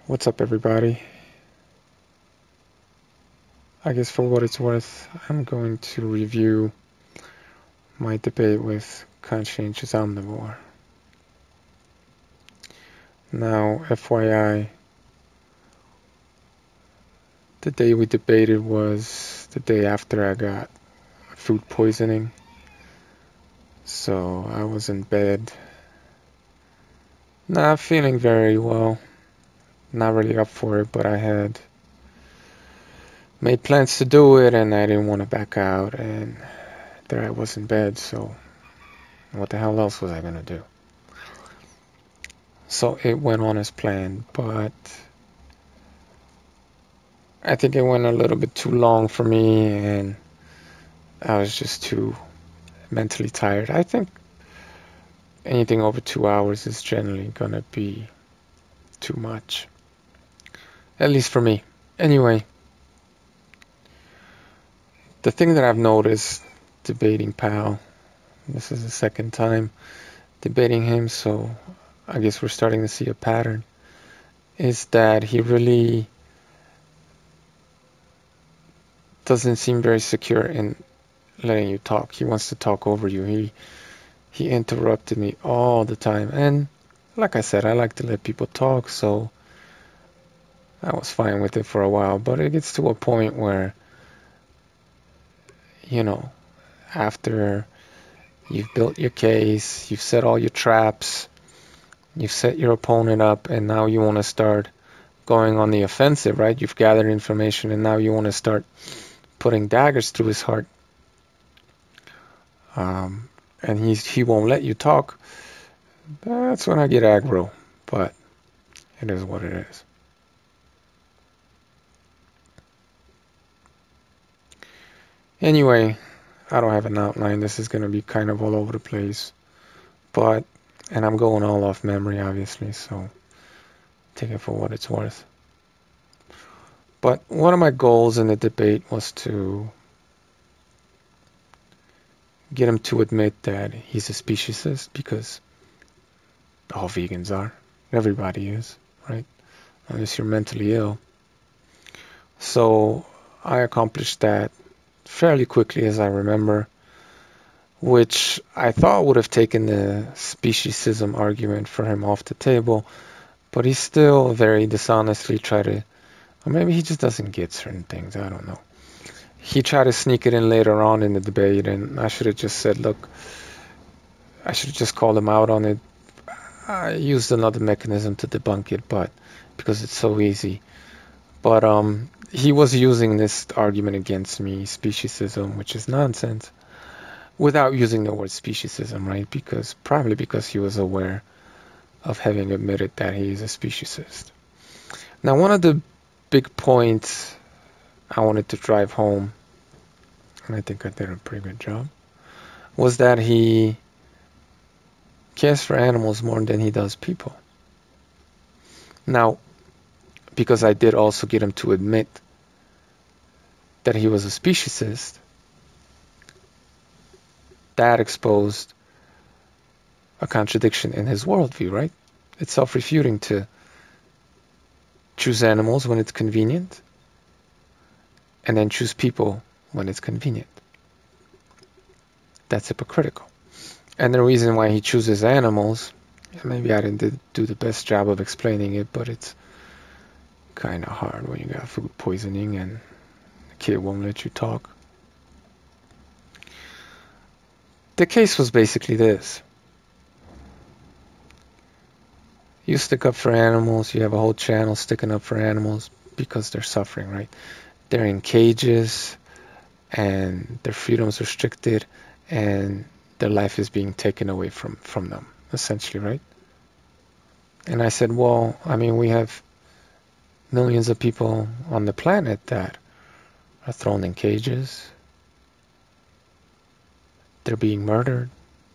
What's up, everybody? I guess for what it's worth, I'm going to review my debate with Conscientious Omnivore. Now, FYI, the day we debated was the day after I got food poisoning. So I was in bed, not feeling very well, not really up for it, but I had made plans to do it and I didn't want to back out, and there I was in bed, so what the hell else was I gonna do? So it went on as planned, but I think it went a little bit too long for me and I was just too mentally tired. I think anything over 2 hours is generally gonna be too much, at least for me. Anyway, the thing that I've noticed debating Pal, this is the second time debating him, so I guess we're starting to see a pattern, is that he really doesn't seem very secure in letting you talk. He wants to talk over you. He interrupted me all the time, and like I said, I like to let people talk, so I was fine with it for a while, but it gets to a point where, you know, after you've built your case, you've set all your traps, you've set your opponent up, and now you want to start going on the offensive, right? You've gathered information, and now you want to start putting daggers through his heart. And he won't let you talk. That's when I get aggro, but it is what it is. Anyway, I don't have an outline. This is going to be kind of all over the place, and I'm going all off memory, obviously, so take it for what it's worth. But one of my goals in the debate was to get him to admit that he's a speciesist, because all vegans are. Everybody is, right? Unless you're mentally ill. So I accomplished that fairly quickly, as I remember, which I thought would have taken the speciesism argument for him off the table, but he still very dishonestly tried to, or maybe he just doesn't get certain things, I don't know. He tried to sneak it in later on in the debate, and I should have just said, look, I should have just called him out on it. I used another mechanism to debunk it, but because it's so easy. But he was using this argument against me, speciesism, which is nonsense, without using the word speciesism, right? Probably because he was aware of having admitted that he is a speciesist. Now, one of the big points I wanted to drive home, and I think I did a pretty good job, was that he cares for animals more than he does people. Now, because I did also get him to admit that he was a speciesist, that exposed a contradiction in his worldview, right? It's self-refuting to choose animals when it's convenient and then choose people when it's convenient. That's hypocritical. And the reason why he chooses animals, maybe I didn't do the best job of explaining it, but it's kind of hard when you got food poisoning and the kid won't let you talk. The case was basically this. You stick up for animals, you have a whole channel sticking up for animals because they're suffering, right? They're in cages and their freedom's restricted and their life is being taken away from them, essentially, right? And I said, well, I mean, we have millions of people on the planet that are thrown in cages. They're being murdered.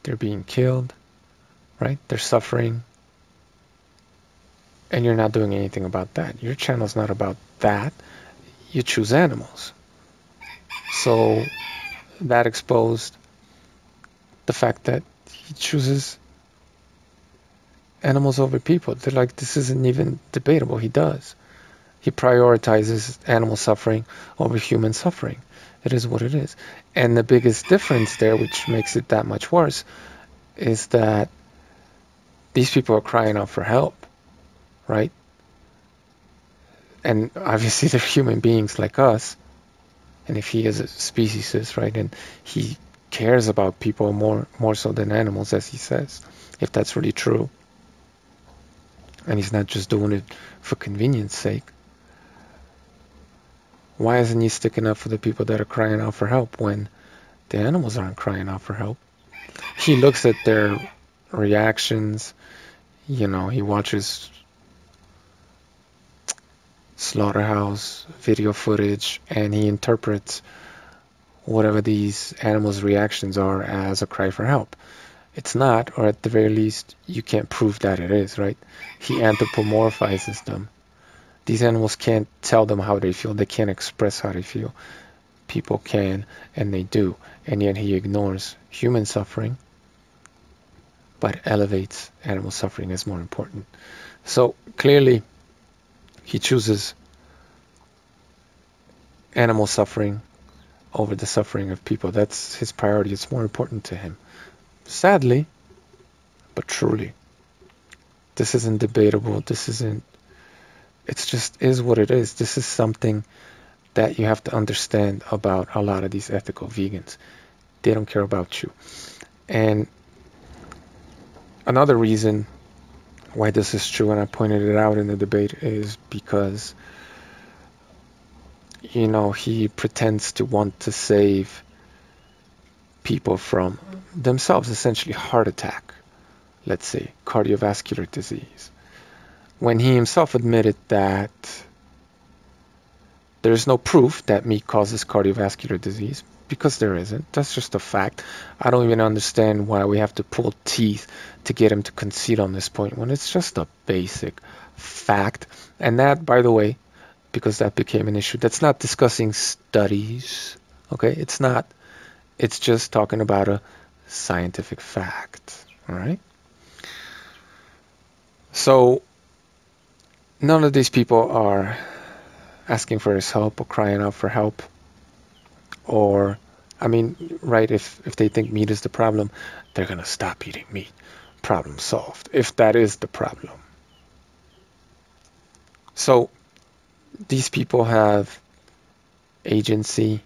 They're being killed, right? They're suffering. And you're not doing anything about that. Your channel's not about that. You choose animals. So that exposed the fact that he chooses animals over people. They're like, this isn't even debatable. He does. He prioritizes animal suffering over human suffering. It is what it is. And the biggest difference there, which makes it that much worse, is that these people are crying out for help, right? And obviously they're human beings like us. And if he is a speciesist, right, and he cares about people more so than animals, as he says, if that's really true, and he's not just doing it for convenience sake, why isn't he sticking up for the people that are crying out for help when the animals aren't crying out for help? He looks at their reactions, he watches slaughterhouse video footage and he interprets whatever these animals' reactions are as a cry for help. It's not, or at the very least, you can't prove that it is, right? He anthropomorphizes them. These animals can't tell them how they feel. They can't express how they feel. People can, and they do. And yet he ignores human suffering, but elevates animal suffering as more important. So clearly, he chooses animal suffering over the suffering of people. That's his priority. It's more important to him. Sadly, but truly, this isn't debatable. It just is what it is. This is something that you have to understand about a lot of these ethical vegans. They don't care about you. And another reason why this is true, and I pointed it out in the debate, is because, he pretends to want to save people from themselves, essentially heart attack, let's say, cardiovascular disease, when he himself admitted that there's no proof that meat causes cardiovascular disease, because there isn't. That's just a fact. I don't even understand why we have to pull teeth to get him to concede on this point when it's just a basic fact. And that, by the way, because that became an issue, that's not discussing studies, okay? It's not. It's just talking about a scientific fact, all right? So none of these people are asking for his help or crying out for help. Or, right, if they think meat is the problem, they're going to stop eating meat. Problem solved, if that is the problem. So these people have agency.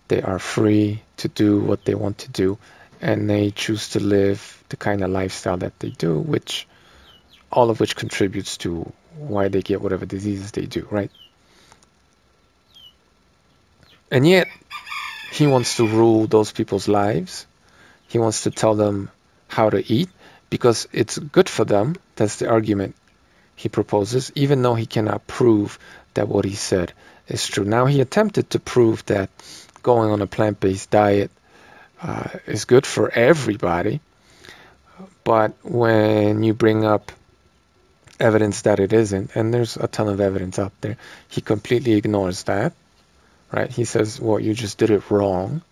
They are free to do what they want to do, and they choose to live the kind of lifestyle that they do, all of which contributes to why they get whatever diseases they do, right? And yet, he wants to rule those people's lives. He wants to tell them how to eat because it's good for them. That's the argument he proposes, even though he cannot prove that what he said is true. Now, he attempted to prove that going on a plant-based diet is good for everybody, but when you bring up evidence that it isn't, and there's a ton of evidence out there, he completely ignores that, right? He says, well, you just did it wrong.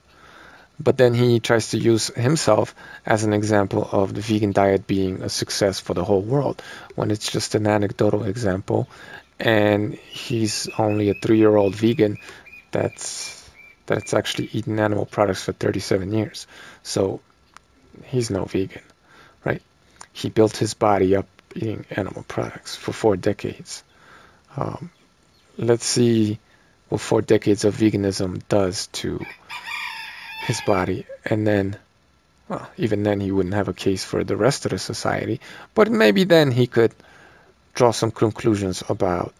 But then he tries to use himself as an example of the vegan diet being a success for the whole world, when it's just an anecdotal example, and he's only a 3-year-old vegan that's actually eaten animal products for 37 years. So he's no vegan, right? He built his body up eating animal products for 4 decades. Let's see what 4 decades of veganism does to his body, and then, well, even then he wouldn't have a case for the rest of the society, but maybe then he could draw some conclusions about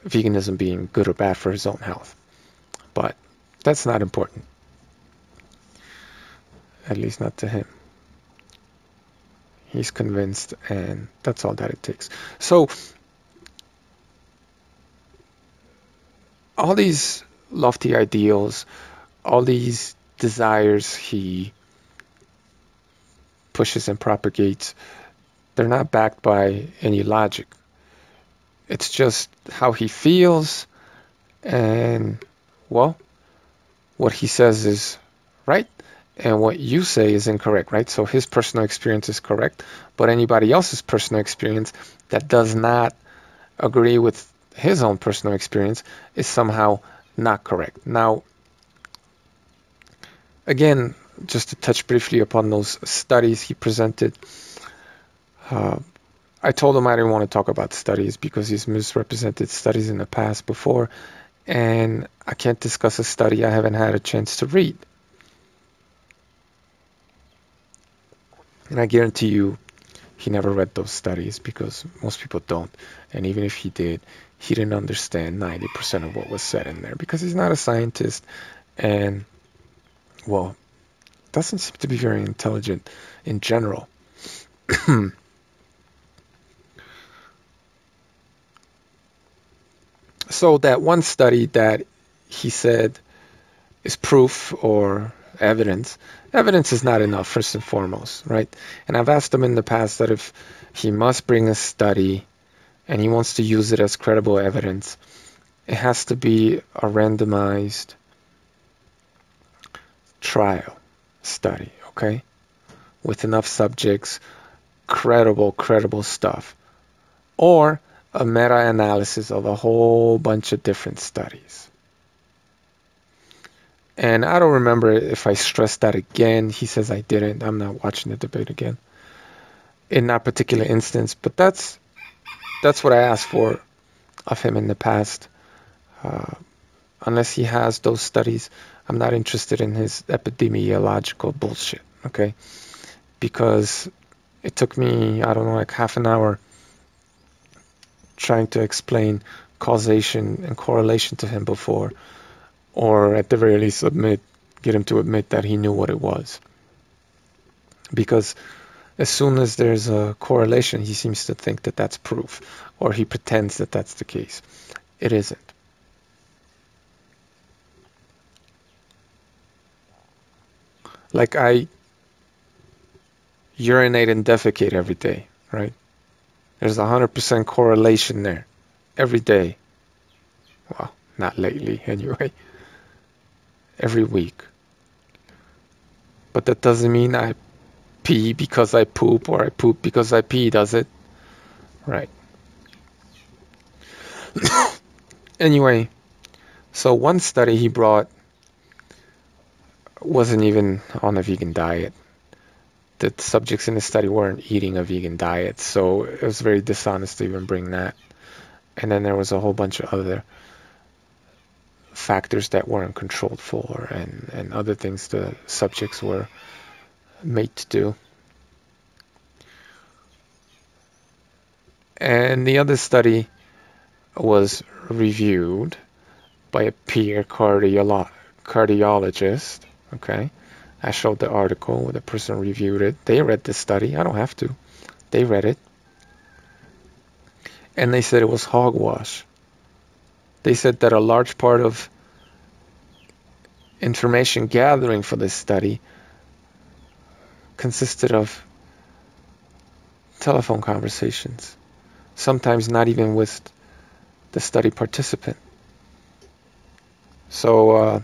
veganism being good or bad for his own health. But that's not important, at least not to him. He's convinced, and that's all that it takes. So all these lofty ideals, all these desires he pushes and propagates, they're not backed by any logic. It's just how he feels, and, well, what he says is right, and what you say is incorrect, right? So his personal experience is correct, but anybody else's personal experience that does not agree with his own personal experience is somehow not correct. Now, again, just to touch briefly upon those studies he presented, uh, I told him I didn't want to talk about studies because he's misrepresented studies in the past before, and I can't discuss a study I haven't had a chance to read. And I guarantee you, he never read those studies because most people don't. And even if he did, he didn't understand 90% of what was said in there because he's not a scientist and, well, doesn't seem to be very intelligent in general. So that one study that he said is proof or evidence. Evidence is not enough, first and foremost, right? And I've asked him in the past that if he must bring a study and he wants to use it as credible evidence, it has to be a randomized trial study, okay? With enough subjects, credible stuff. Or a meta-analysis of a whole bunch of different studies. And I don't remember if I stressed that again. He says I didn't. I'm not watching the debate again in that particular instance. But that's what I asked for of him in the past. Unless he has those studies, I'm not interested in his epidemiological bullshit, okay? Because it took me, I don't know, like half an hour trying to explain causation and correlation to him before, or at the very least get him to admit that he knew what it was. Because as soon as there's a correlation, he seems to think that that's proof, or he pretends that that's the case. It isn't. Like I urinate and defecate every day, right? There's 100% correlation there every day. Well, not lately anyway. Every week. But that doesn't mean I pee because I poop or I poop because I pee, does it? Right. Anyway, so one study he brought wasn't even on a vegan diet. The subjects in the study weren't eating a vegan diet, so it was very dishonest to even bring that. And then there was a whole bunch of other factors that weren't controlled for and other things the subjects were made to do. And the other study was reviewed by a peer cardiologist. Okay, I showed the article where the person reviewed it. They read the study. I don't have to. They read it. And they said it was hogwash. They said that a large part of information gathering for this study consisted of telephone conversations, sometimes not even with the study participant. So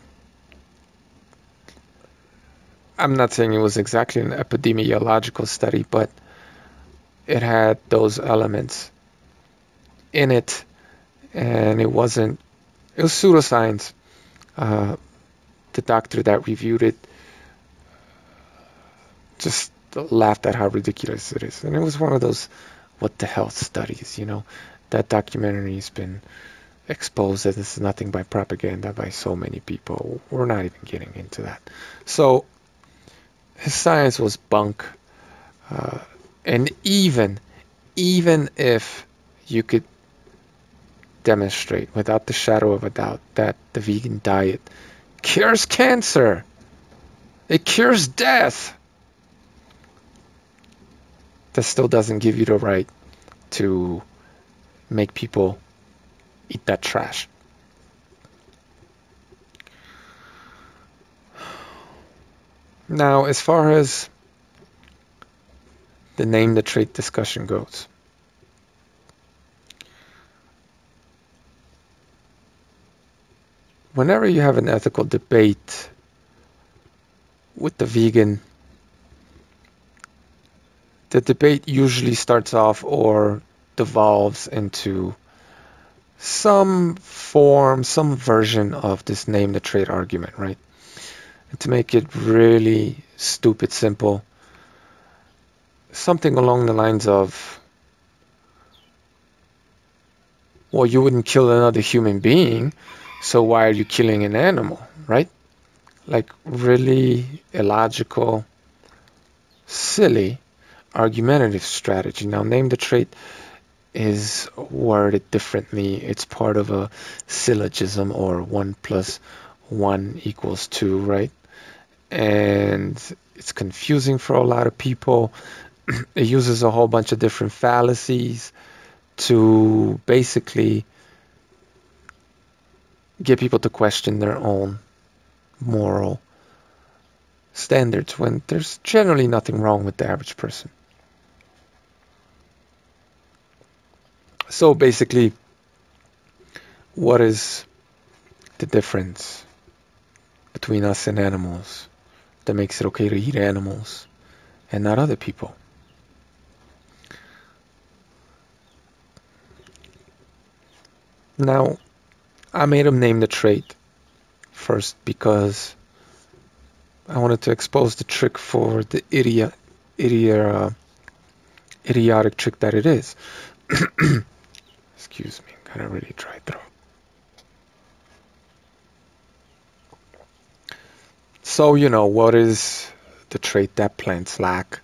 I'm not saying it was exactly an epidemiological study, but it had those elements in it, and it was pseudoscience. The doctor that reviewed it just laughed at how ridiculous it is. And it was one of those what the hell studies, That documentary's been exposed as it's nothing but propaganda by so many people. We're not even getting into that. So his science was bunk. And even if you could demonstrate without the shadow of a doubt that the vegan diet cures cancer, it cures death, that still doesn't give you the right to make people eat that trash. Now, as far as the name the trait discussion goes, whenever you have an ethical debate with the vegan, the debate usually starts off or devolves into some form, some version of this name the trait argument, right? And to make it really stupid simple, something along the lines of, well, you wouldn't kill another human being, so why are you killing an animal, right? Like really illogical, silly, argumentative strategy. Now, name the trait is worded differently. It's part of a syllogism, or 1 plus 1 equals 2, right? And it's confusing for a lot of people. It uses a whole bunch of different fallacies to basically get people to question their own moral standards when there's generally nothing wrong with the average person. So basically, what is the difference between us and animals that makes it okay to eat animals and not other people? Now, I made him name the trait first because I wanted to expose the trick for the idiotic trick that it is. Excuse me, got a really dry throat. So, what is the trait that plants lack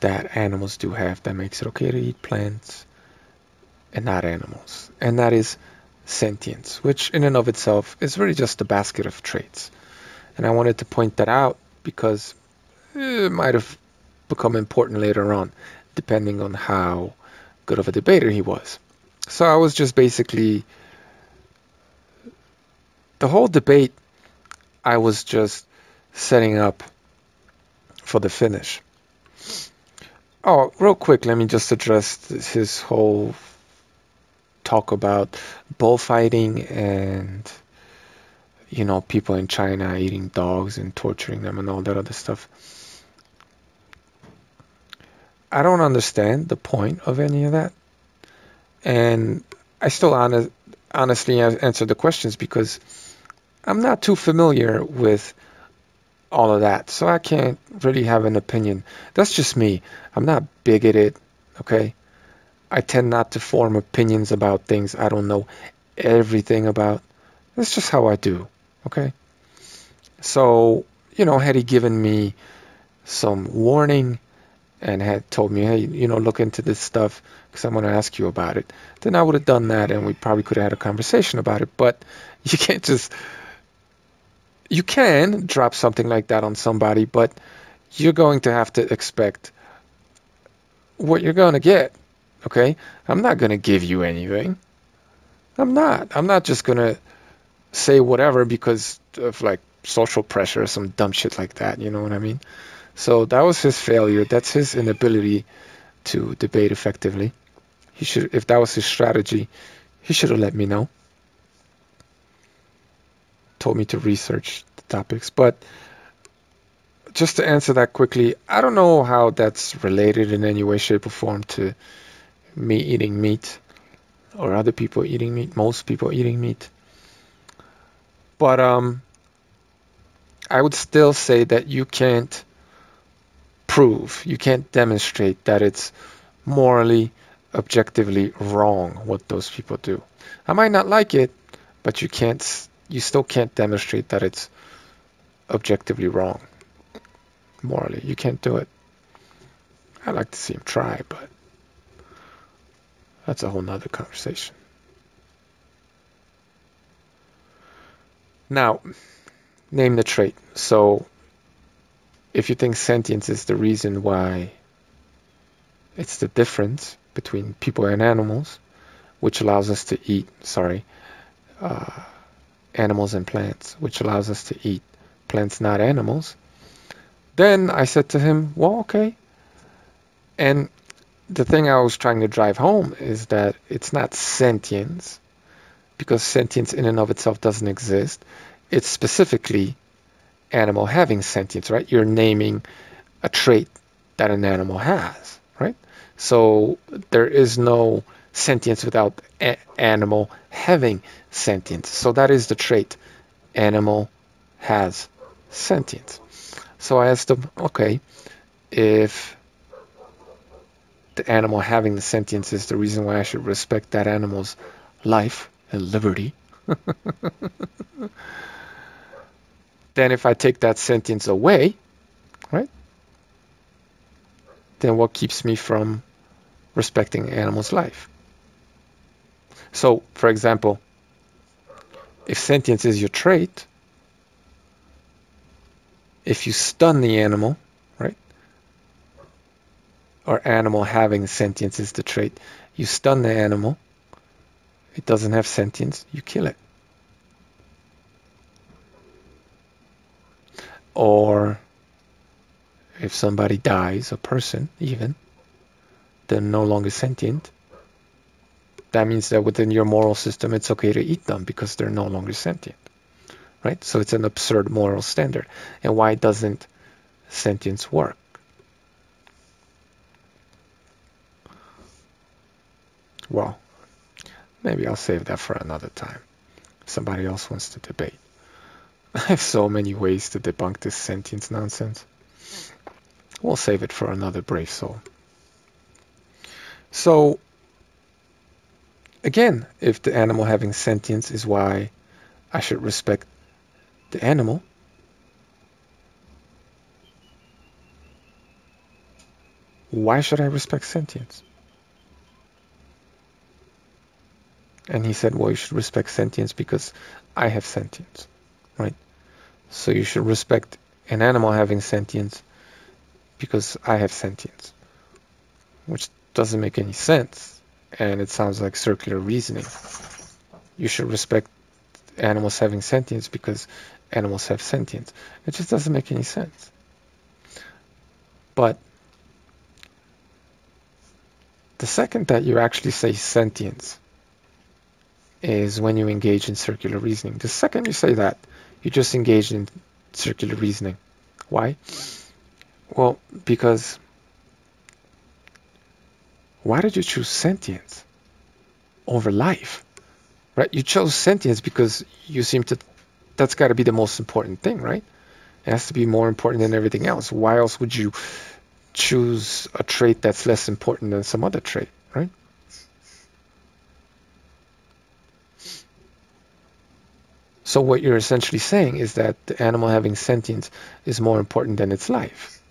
that animals do have that makes it okay to eat plants and not animals? And that is sentience, which in and of itself is really just a basket of traits. And I wanted to point that out because it might have become important later on, depending on how good of a debater he was. So I was just basically, the whole debate, I was just setting up for the finish. Oh, real quick, let me just address his whole talk about bullfighting and, people in China eating dogs and torturing them and all that other stuff. I don't understand the point of any of that. And I still honestly answer the questions because I'm not too familiar with all of that. So I can't really have an opinion. That's just me. I'm not bigoted, okay? I tend not to form opinions about things I don't know everything about. That's just how I do, okay? So, had he given me some warning and had told me, hey, look into this stuff because I'm going to ask you about it, then I would have done that and we probably could have had a conversation about it. But you can't just, you can drop something like that on somebody, but you're going to have to expect what you're going to get, okay? I'm not going to give you anything. I'm not just going to say whatever because of like social pressure or some dumb shit like that, you know what I mean? So that was his failure. That's his inability to debate effectively. He should, if that was his strategy, he should have let me know. Told me to research the topics. But just to answer that quickly, I don't know how that's related in any way, shape, or form to me eating meat or other people eating meat, most people eating meat. But I would still say that you can't demonstrate that it's morally, objectively wrong what those people do. I might not like it, but you still can't demonstrate that it's objectively wrong morally. You can't do it. I'd like to see him try, but that's a whole nother conversation. Now, name the trait. So if you think sentience is the reason why it's the difference between people and animals, which allows us to eat, animals and plants, which allows us to eat plants, not animals, then I said to him, well, okay. And the thing I was trying to drive home is that it's not sentience, because sentience in and of itself doesn't exist. It's specifically animal having sentience, right? You're naming a trait that an animal has, right? So there is no sentience without animal having sentience. So that is the trait. Animal has sentience. So I asked them, okay, if the animal having the sentience is the reason why I should respect that animal's life and liberty, then if I take that sentience away, right, then what keeps me from respecting an animal's life? So, for example, if sentience is your trait, if you stun the animal, right, or animal having sentience is the trait, you stun the animal, it doesn't have sentience, you kill it. Or if somebody dies, a person even, they're no longer sentient, that means that within your moral system it's okay to eat them because they're no longer sentient, right? So it's an absurd moral standard. And why doesn't sentience work? Well, maybe I'll save that for another time. Somebody else wants to debate. I have so many ways to debunk this sentience nonsense. We'll save it for another brave soul. So, again, if the animal having sentience is why I should respect the animal, why should I respect sentience? And he said, well, you should respect sentience because I have sentience, right? So you should respect an animal having sentience because I have sentience, which doesn't make any sense. And it sounds like circular reasoning. You should respect animals having sentience because animals have sentience. It just doesn't make any sense. But the second that you actually say sentience is when you engage in circular reasoning. The second you say that, you just engage in circular reasoning. Why? Well, because why did you choose sentience over life? Right? You chose sentience because you seem to, that's got to be the most important thing, right? It has to be more important than everything else. Why else would you choose a trait that's less important than some other trait, right? So what you're essentially saying is that the animal having sentience is more important than its life.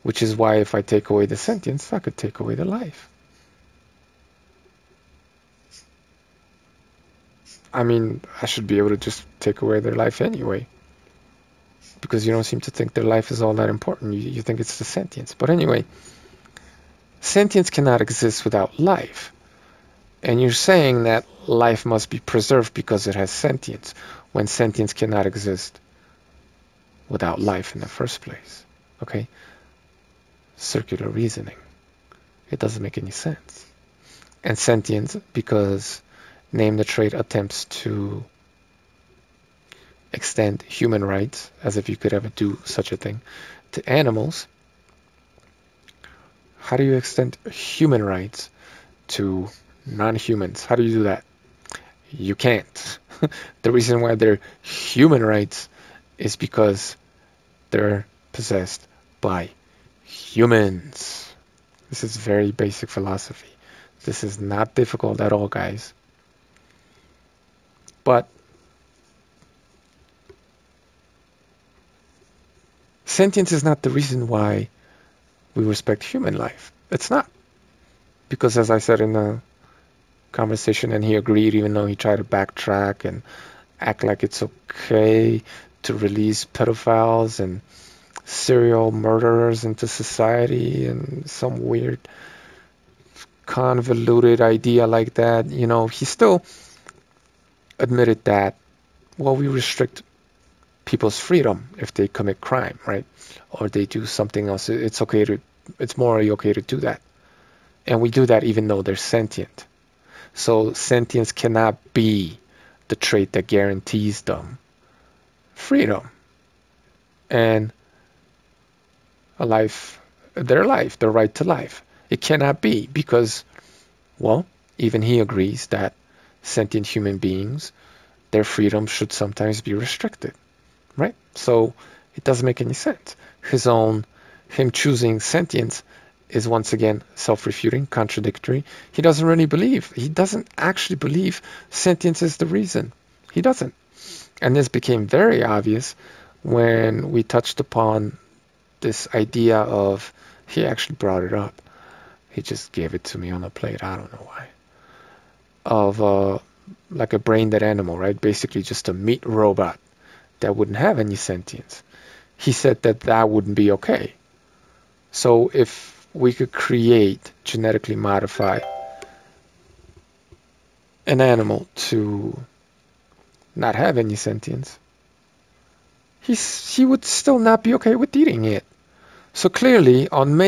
Which is why if I take away the sentience, I could take away the life. I mean, I should be able to just take away their life anyway. Because you don't seem to think their life is all that important. You think it's the sentience. But anyway, sentience cannot exist without life. And you're saying that life must be preserved because it has sentience, when sentience cannot exist without life in the first place. Okay? Circular reasoning. It doesn't make any sense. And sentience, because name the trait attempts to extend human rights, as if you could ever do such a thing, to animals. How do you extend human rights to non-humans? How do you do that? You can't. The reason why they're human rights is because they're possessed by humans. This is very basic philosophy. This is not difficult at all, guys. But sentience is not the reason why we respect human life. It's not. Because as I said in the conversation, and he agreed, even though he tried to backtrack and act like it's okay to release pedophiles and serial murderers into society and some weird convoluted idea like that, you know, he still admitted that, well, we restrict people's freedom if they commit crime, right? Or they do something else. It's morally okay to do that. And we do that even though they're sentient. So sentience cannot be the trait that guarantees them freedom and a life, their life, the right to life. It cannot be because, well, even he agrees that sentient human beings, their freedom should sometimes be restricted, right? So it doesn't make any sense. Him choosing sentience is once again self-refuting, contradictory. He doesn't actually believe sentience is the reason. He doesn't. And this became very obvious when we touched upon this idea of, he actually brought it up. He just gave it to me on a plate. I don't know why. Of like a brain dead animal, right? Basically just a meat robot that wouldn't have any sentience. He said that that wouldn't be okay. So if we could genetically modify an animal to not have any sentience, he would still not be okay with eating it. So clearly, on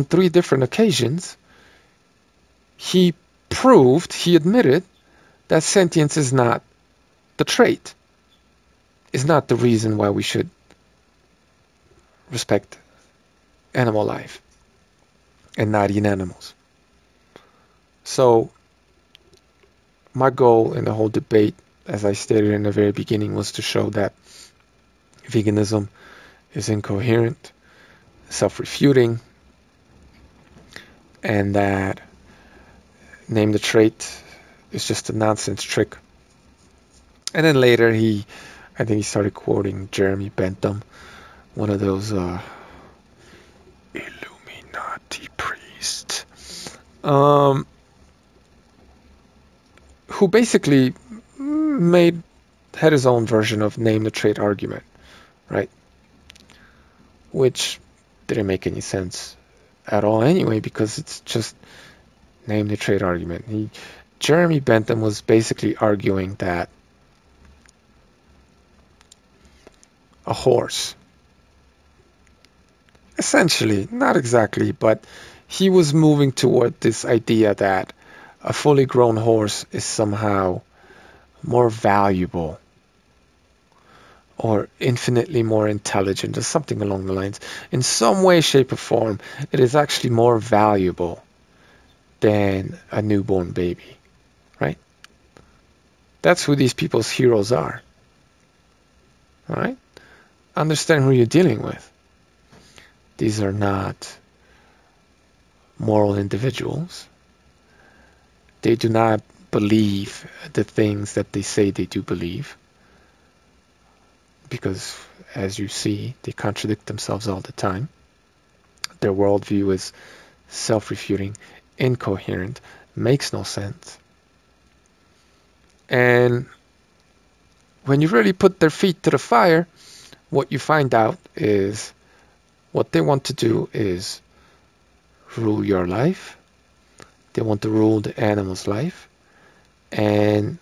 3 different occasions, he admitted that sentience is not the trait, is not the reason why we should respect animal life and not eat animals. So my goal in the whole debate, as I stated in the very beginning, was to show that veganism is incoherent, self-refuting, and that name the trait is just a nonsense trick. And then later I think he started quoting Jeremy Bentham, one of those Illuminati priests, who basically had his own version of name the trait argument, right? Which didn't make any sense at all anyway, because it's just name the trait argument. Jeremy Bentham was basically arguing that a horse, essentially, not exactly, but he was moving toward this idea that a fully grown horse is somehow more valuable or infinitely more intelligent or something along the lines. In some way, shape, or form, it is actually more valuable than a newborn baby, right? That's who these people's heroes are, all right? Understand who you're dealing with. These are not moral individuals. They do not believe the things that they say they do believe, because, as you see, they contradict themselves all the time. Their worldview is self-refuting, incoherent, makes no sense. And when you really put their feet to the fire, what you find out is what they want to do is rule your life. They want to rule the animal's life. And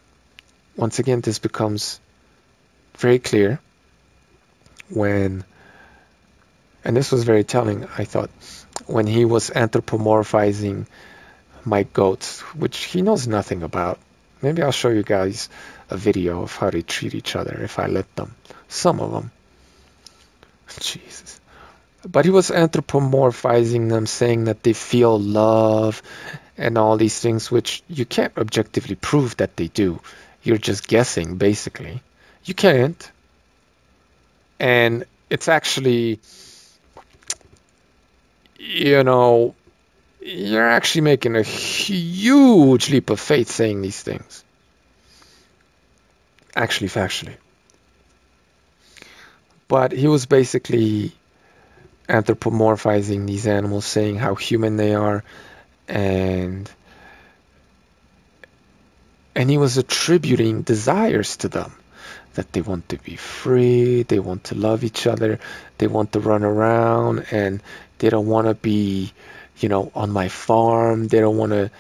once again, this becomes very clear and this was very telling, I thought, when he was anthropomorphizing my goats, which he knows nothing about. Maybe I'll show you guys a video of how they treat each other if I let them. Some of them. Jesus. But he was anthropomorphizing them, saying that they feel love and all these things, which you can't objectively prove that they do. You're just guessing, basically. You can't. And it's actually, you're actually making a huge leap of faith saying these things. Actually, factually. But he was basically anthropomorphizing these animals, saying how human they are, and he was attributing desires to them, that they want to be free, they want to love each other, they want to run around, and they don't want to be, on my farm, they don't want to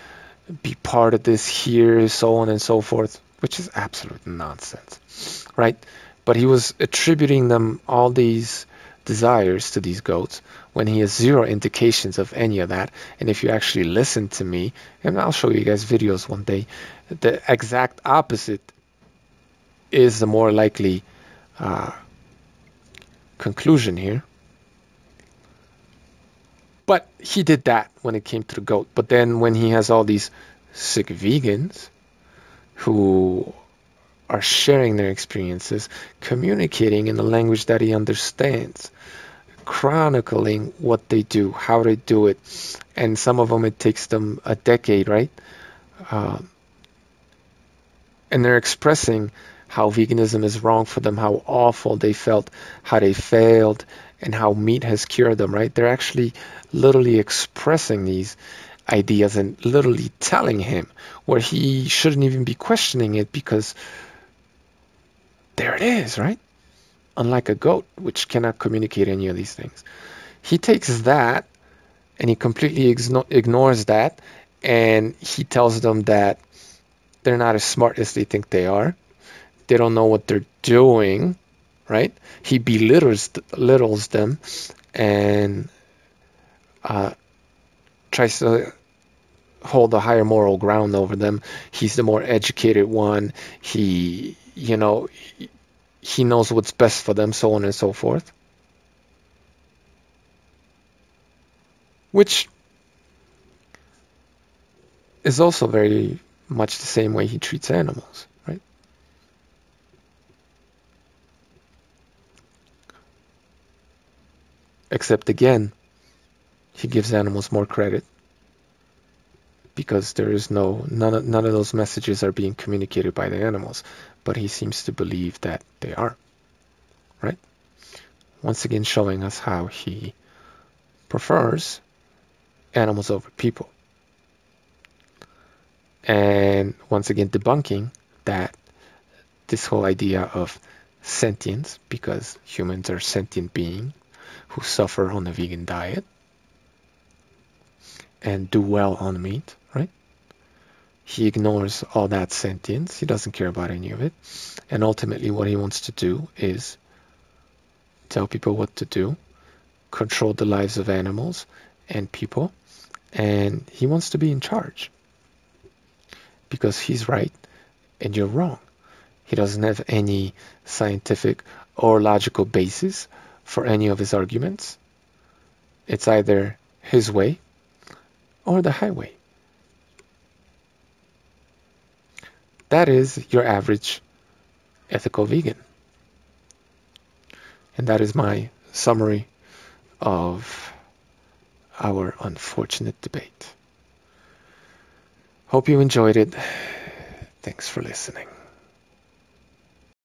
be part of this here, so on and so forth, which is absolute nonsense, right? But he was attributing them all these desires to these goats when he has zero indications of any of that. And if you actually listen to me, and I'll show you guys videos one day, the exact opposite is the more likely uh, conclusion here. But he did that when it came to the goat. But then when he has all these sick vegans who are sharing their experiences, communicating in a language that he understands, chronicling what they do, how they do it, and some of them it takes them a decade, right? Um, and they're expressing how veganism is wrong for them, how awful they felt, how they failed, and how meat has cured them, right? They're actually literally expressing these ideas and literally telling him where he shouldn't even be questioning it because there it is, right? Unlike a goat, which cannot communicate any of these things. He takes that and he completely ignores that, and he tells them that they're not as smart as they think they are. They don't know what they're doing, right? He belittles them and uh, tries to hold a higher moral ground over them. He's the more educated one. He knows what's best for them, so on and so forth. Which is also very much the same way he treats animals, right? Except again, he gives animals more credit because there is none of those messages are being communicated by the animals, but he seems to believe that they are, right? Once again showing us how he prefers animals over people. And once again debunking that this whole idea of sentience, because humans are sentient beings who suffer on a vegan diet and do well on meat, right? He ignores all that sentience. He doesn't care about any of it. And ultimately what he wants to do is tell people what to do, control the lives of animals and people, and he wants to be in charge because he's right and you're wrong. He doesn't have any scientific or logical basis for any of his arguments. It's either his way or the highway. That is your average ethical vegan. And that is my summary of our unfortunate debate. Hope you enjoyed it. Thanks for listening.